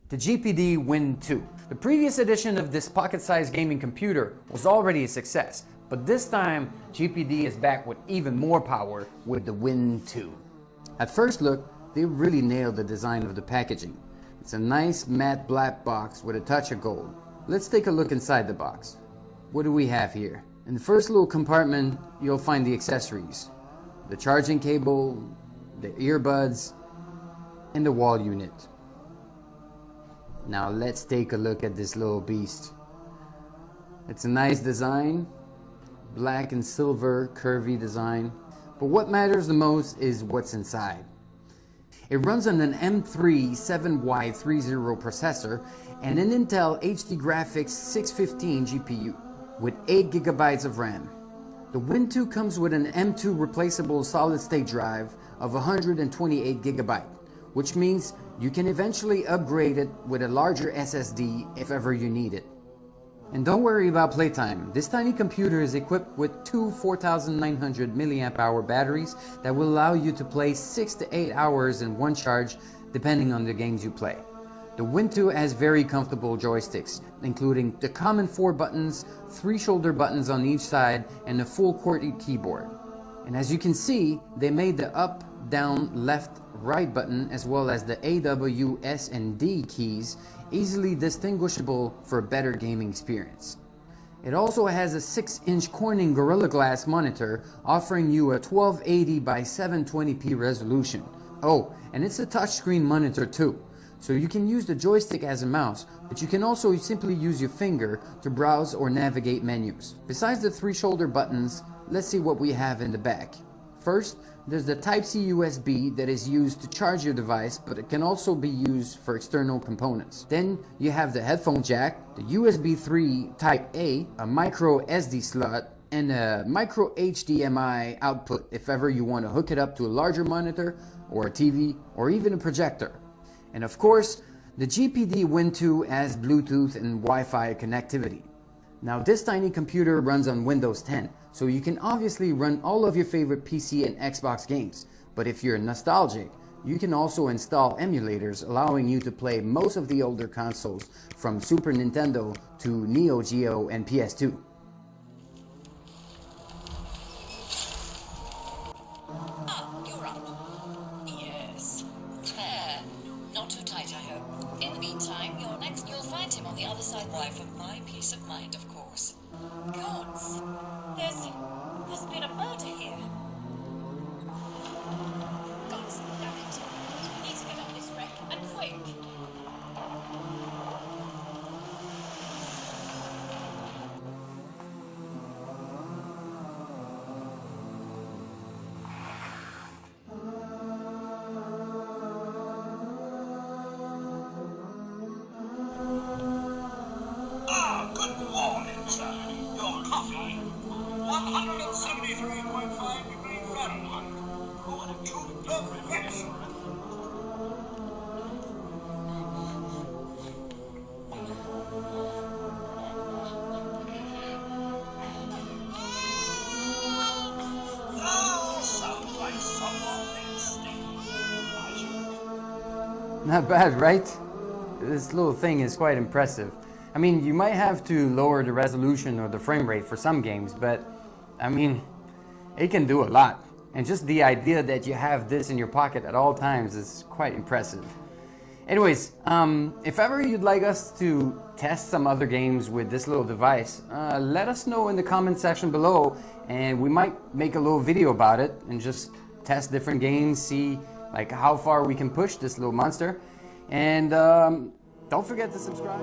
The GPD WIN 2. The previous edition of this pocket-sized gaming computer was already a success, but this time GPD is back with even more power with the WIN 2. At first look, they really nailed the design of the packaging. It's a nice matte black box with a touch of gold. Let's take a look inside the box. What do we have here? In the first little compartment, you'll find the accessories. The charging cable, the earbuds, and the wall unit. Now let's take a look at this little beast. It's a nice design, black and silver curvy design, but what matters the most is what's inside. It runs on an M3 7Y30 processor and an Intel HD Graphics 615 GPU with 8 GB of RAM. The WIN 2 comes with an M2 replaceable solid-state drive of 128 GB, which means you can eventually upgrade it with a larger SSD if ever you need it. And don't worry about playtime. This tiny computer is equipped with two 4900 mAh batteries that will allow you to play 6 to 8 hours in one charge depending on the games you play. The WIN 2 has very comfortable joysticks, including the common 4 buttons, 3 shoulder buttons on each side, and a full QWERTY keyboard. And as you can see, they made the up, down, left, right button as well as the A, W, S, and D keys easily distinguishable for a better gaming experience. It also has a 6-inch Corning Gorilla Glass monitor offering you a 1280 by 720p resolution. Oh, and it's a touchscreen monitor too. So you can use the joystick as a mouse, but you can also simply use your finger to browse or navigate menus. Besides the 3 shoulder buttons, let's see what we have in the back. First, there's the Type-C USB that is used to charge your device, but it can also be used for external components. Then you have the headphone jack, the USB 3 Type-A, a micro SD slot, and a micro HDMI output if ever you want to hook it up to a larger monitor or a TV or even a projector. And of course, the GPD WIN 2 has Bluetooth and Wi-Fi connectivity. Now this tiny computer runs on Windows 10, so you can obviously run all of your favorite PC and Xbox games. But if you're nostalgic, you can also install emulators allowing you to play most of the older consoles from Super Nintendo to Neo Geo and PS2. You're up. Yes. There. Not too tight, I hope. In the meantime, you'll find him on the other side. Why, for my peace of mind, of course. Gods! There's been a murder here. Gods, damn it. We need to get off this wreck, and quick. Good morning, sir. Your coffee, 173.5 degrees Fahrenheit, cooled to perfection. Oh, sounds like someone is Not bad, right? This little thing is quite impressive. I mean, you might have to lower the resolution or the frame rate for some games, but I mean, it can do a lot. And just the idea that you have this in your pocket at all times is quite impressive. Anyways, if ever you'd like us to test some other games with this little device, let us know in the comment section below, and we might make a little video about it and just test different games, see like how far we can push this little monster. And don't forget to subscribe.